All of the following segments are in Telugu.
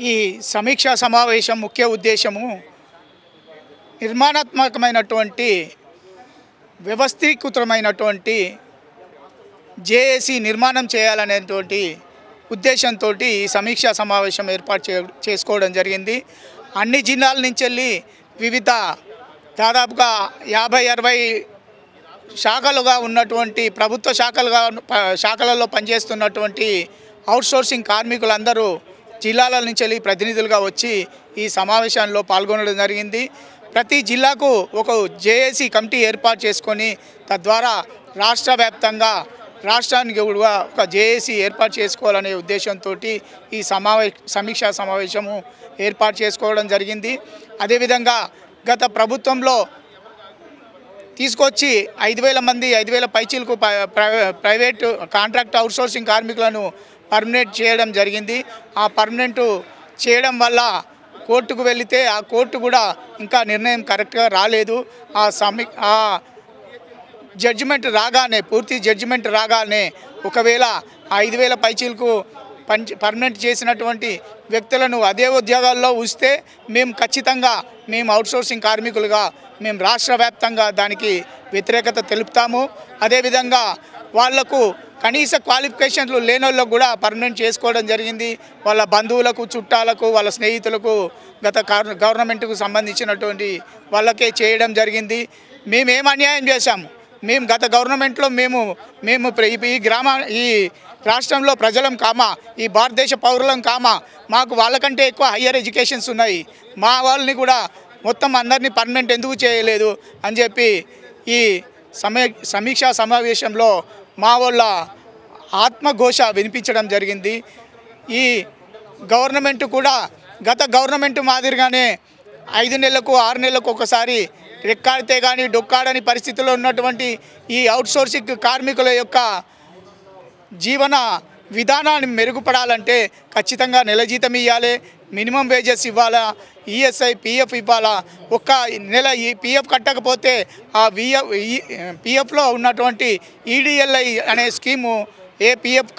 ఈ సమీక్షా సమావేశం ముఖ్య ఉద్దేశము నిర్మాణాత్మకమైనటువంటి వ్యవస్థీకృతమైనటువంటి జేఏసీ నిర్మాణం చేయాలనేటువంటి ఉద్దేశంతో ఈ సమీక్షా సమావేశం ఏర్పాటు చేసుకోవడం జరిగింది. అన్ని జిల్లాల నుంచి వెళ్ళి వివిధ దాదాపుగా 50-60 శాఖలుగా ఉన్నటువంటి ప్రభుత్వ శాఖలలో పనిచేస్తున్నటువంటి అవుట్సోర్సింగ్ కార్మికులందరూ జిల్లాల నుంచి వెళ్ళి ప్రతినిధులుగా వచ్చి ఈ సమావేశంలో పాల్గొనడం జరిగింది. ప్రతి జిల్లాకు ఒక జేఏసీ కమిటీ ఏర్పాటు చేసుకొని తద్వారా రాష్ట్ర వ్యాప్తంగా రాష్ట్రానికి కూడా ఒక జేఏసీ ఏర్పాటు చేసుకోవాలనే ఉద్దేశంతో ఈ సమీక్షా సమావేశము ఏర్పాటు చేసుకోవడం జరిగింది. అదేవిధంగా గత ప్రభుత్వంలో తీసుకొచ్చి 5,000 మంది 5,000 పైచీలకు ప్రైవేటు కాంట్రాక్ట్ అవుట్సోర్సింగ్ కార్మికులను పర్మనెంట్ చేయడం జరిగింది. ఆ పర్మనెంట్ చేయడం వల్ల కోర్టుకు వెళితే ఆ కోర్టు కూడా ఇంకా నిర్ణయం కరెక్ట్గా రాలేదు. ఆ జడ్జిమెంట్ రాగానే పూర్తి జడ్జిమెంట్ రాగానే ఒకవేళ 5,000 పైచీలకు పర్మనెంట్ చేసినటువంటి వ్యక్తులను అదే ఉద్యోగాల్లో ఉంచితే మేము ఖచ్చితంగా అవుట్సోర్సింగ్ కార్మికులుగా మేము రాష్ట్ర వ్యాప్తంగా దానికి వ్యతిరేకత తెలుపుతాము. అదేవిధంగా వాళ్లకు కనీస క్వాలిఫికేషన్లు లేని వాళ్ళకు కూడా పర్మనెంట్ చేసుకోవడం జరిగింది. వాళ్ళ బంధువులకు, చుట్టాలకు, వాళ్ళ స్నేహితులకు గత గవర్నమెంట్కు సంబంధించినటువంటి వాళ్ళకే చేయడం జరిగింది. మేమేం అన్యాయం చేశాము? మేము గత గవర్నమెంట్లో మేము ఈ రాష్ట్రంలో ప్రజలం కామా, ఈ భారతదేశ పౌరులం కామా, మాకు వాళ్ళకంటే ఎక్కువ హయ్యర్ ఎడ్యుకేషన్స్ ఉన్నాయి, మా వాళ్ళని కూడా మొత్తం అందరినీ పర్మనెంట్ ఎందుకు చేయలేదు అని చెప్పి ఈ సమీక్షా సమావేశంలో మా వాళ్ళ ఆత్మఘోష వినిపించడం జరిగింది. ఈ గవర్నమెంట్ కూడా గత గవర్నమెంట్ మాదిరిగానే 5 నెలలకు 6 నెలలకు ఒకసారి రెక్కాడితే కానీ డొక్కాడని పరిస్థితుల్లో ఉన్నటువంటి ఈ అవుట్సోర్సింగ్ కార్మికుల యొక్క జీవన విధానాన్ని మెరుగుపడాలంటే ఖచ్చితంగా నెల జీతం ఇవ్వాలి, మినిమం వేజెస్ ఇవ్వాలా, ఈఎస్ఐ పిఎఫ్ ఇవ్వాలా. ఒక్క నెల ఈ పిఎఫ్ కట్టకపోతే ఆ పిఎఫ్లో ఉన్నటువంటి ఈడిఎల్ఐ అనే స్కీము ఏ పిఎఫ్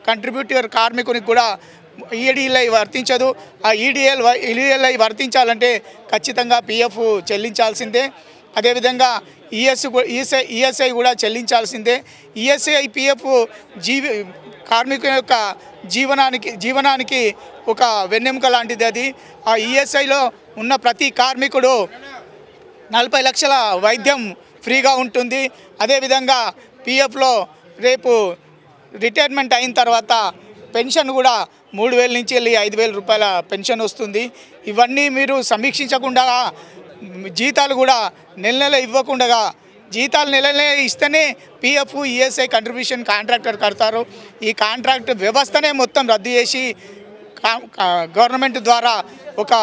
కంట్రిబ్యూటర్ కార్మికునికి కూడా ఈడిఎల్ఐ వర్తించదు. ఆ ఈడిఎల్ఐ వర్తించాలంటే ఖచ్చితంగా పిఎఫ్ చెల్లించాల్సిందే. అదేవిధంగా ఈఎస్ఐ కూడా చెల్లించాల్సిందే. ఈఎస్ఐ పిఎఫ్ కార్మికుల యొక్క జీవనానికి ఒక వెన్నెముక లాంటిది అది. ఆ ఈఎస్ఐలో ఉన్న ప్రతి కార్మికుడు 40 లక్షల వైద్యం ఫ్రీగా ఉంటుంది. అదేవిధంగా పిఎఫ్లో రేపు రిటైర్మెంట్ అయిన తర్వాత పెన్షన్ కూడా 3,000 నుంచి వెళ్ళి 5,000 రూపాయల పెన్షన్ వస్తుంది. ఇవన్నీ మీరు సమీక్షించకుండా జీతాలు కూడా నెల ఇవ్వకుండా జీతాలు నెల ఇస్తేనే పిఎఫ్ ఈఎస్ఐ కంట్రిబ్యూషన్ కాంట్రాక్టర్ కడతారు. ఈ కాంట్రాక్ట్ వ్యవస్థనే మొత్తం రద్దు చేసి గవర్నమెంట్ ద్వారా ఒక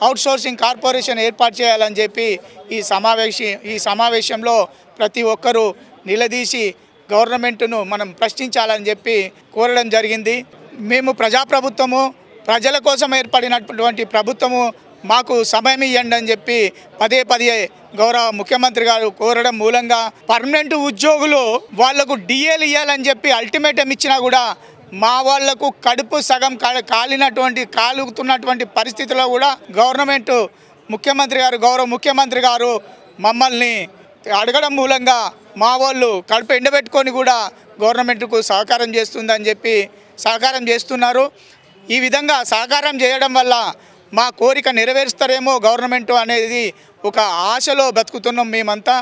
అవుట్సోర్సింగ్ కార్పొరేషన్ ఏర్పాటు చేయాలని చెప్పి ఈ సమావేశంలో ప్రతి ఒక్కరూ నిలదీసి గవర్నమెంట్ను మనం ప్రశ్నించాలని చెప్పి కోరడం జరిగింది. మేము ప్రజాప్రభుత్వము, ప్రజల కోసం ఏర్పడినటువంటి ప్రభుత్వము, మాకు సమయం ఇవ్వండి అని చెప్పి పదే గౌరవ ముఖ్యమంత్రి గారు కోరడం మూలంగా పర్మనెంట్ ఉద్యోగులు వాళ్లకు డిఏలు ఇవ్వాలని చెప్పి అల్టిమేటం ఇచ్చినా కూడా మా వాళ్లకు కడుపు సగం కాలుతున్నటువంటి పరిస్థితిలో కూడా గౌరవ ముఖ్యమంత్రి గారు మమ్మల్ని అడగడం మూలంగా మా వాళ్ళు కడుపు ఎండబెట్టుకొని కూడా గవర్నమెంట్కు సహకారం చేస్తుందని చెప్పి సహకారం చేస్తున్నారు. ఈ విధంగా సహకారం చేయడం వల్ల మా కోరిక నెరవేరుస్తారేమో గవర్నమెంట్ అనేది ఒక ఆశలో బతుకుతున్నాం మేమంతా.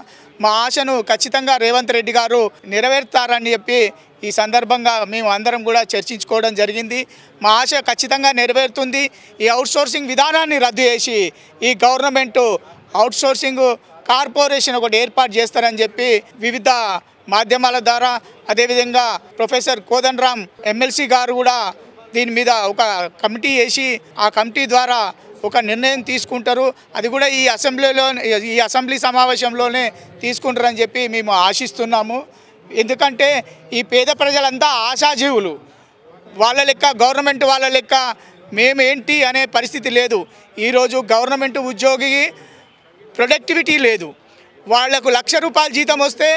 మా ఆశను ఖచ్చితంగా రేవంత్ రెడ్డి గారు నెరవేరుతారని చెప్పి ఈ సందర్భంగా మేము అందరం కూడా చర్చించుకోవడం జరిగింది. మా ఆశ ఖచ్చితంగా నెరవేరుతుంది. ఈ అవుట్సోర్సింగ్ విధానాన్ని రద్దు చేసి ఈ గవర్నమెంట్ అవుట్సోర్సింగ్ కార్పొరేషన్ ఒకటి ఏర్పాటు చేస్తారని చెప్పి వివిధ మాధ్యమాల ద్వారా, అదేవిధంగా ప్రొఫెసర్ కోదండరాం ఎమ్మెల్సీ గారు కూడా దీని మీద ఒక కమిటీ వేసి ఆ కమిటీ ద్వారా ఒక నిర్ణయం తీసుకుంటారు. అది కూడా ఈ అసెంబ్లీ సమావేశంలోనే తీసుకుంటారని చెప్పి మేము ఆశిస్తున్నాము. ఎందుకంటే ఈ పేద ప్రజలంతా ఆశాజీవులు. వాళ్ళ లెక్క గవర్నమెంట్ వాళ్ళ లెక్క మేమేంటి అనే పరిస్థితి లేదు. ఈరోజు గవర్నమెంట్ ఉద్యోగి ప్రొడక్టివిటీ లేదు. వాళ్లకు ₹1,00,000 జీతం వస్తే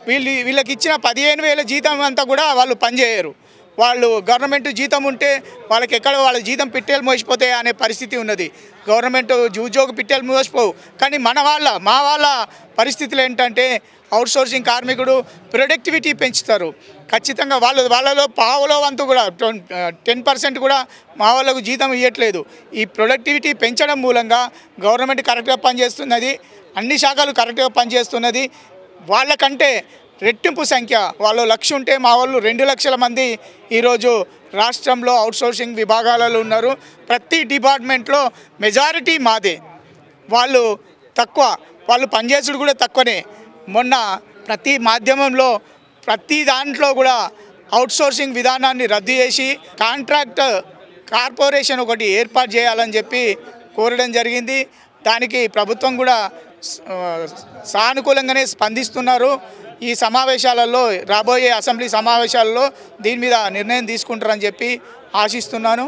వీళ్ళకి ఇచ్చిన 15,000 జీతం అంతా కూడా వాళ్ళు పనిచేయరు. వాళ్ళు గవర్నమెంట్ జీతం ఉంటే వాళ్ళకి ఎక్కడ వాళ్ళ జీతం పిట్టేలు మోసిపోతాయి అనే పరిస్థితి ఉన్నది. గవర్నమెంట్ ఉద్యోగ పిట్టేలు మోసిపోవు. కానీ మా వాళ్ళ పరిస్థితులు ఏంటంటే అవుట్సోర్సింగ్ కార్మికుడు ప్రొడక్టివిటీ పెంచుతారు. ఖచ్చితంగా వాళ్ళలో పావులో వంతు కూడా 10% కూడా మా వాళ్ళకు జీతం ఇవ్వట్లేదు. ఈ ప్రొడక్టివిటీ పెంచడం మూలంగా గవర్నమెంట్ కరెక్ట్గా పనిచేస్తున్నది, అన్ని శాఖలు కరెక్ట్గా పనిచేస్తున్నది. వాళ్ళకంటే రెట్టింపు సంఖ్య వాళ్ళు 1,00,000 ఉంటే మా వాళ్ళు 2 లక్షల మంది ఈరోజు రాష్ట్రంలో అవుట్సోర్సింగ్ విభాగాలలో ఉన్నారు. ప్రతి డిపార్ట్మెంట్లో మెజారిటీ మాదే. వాళ్ళు తక్కువ, వాళ్ళు పనిచేసుడు కూడా తక్కువనే. మొన్న ప్రతి మాధ్యమంలో ప్రతి దాంట్లో కూడా అవుట్సోర్సింగ్ విధానాన్ని రద్దు చేసి కాంట్రాక్ట్ కార్పొరేషన్ ఒకటి ఏర్పాటు చేయాలని చెప్పి కోరడం జరిగింది. దానికి ప్రభుత్వం కూడా సానుకూలంగానే స్పందిస్తున్నారు. ఈ సమావేశాలలో రాబోయే అసెంబ్లీ సమావేశాలలో దీని మీద నిర్ణయం తీసుకుంటారని చెప్పి ఆశిస్తున్నాను.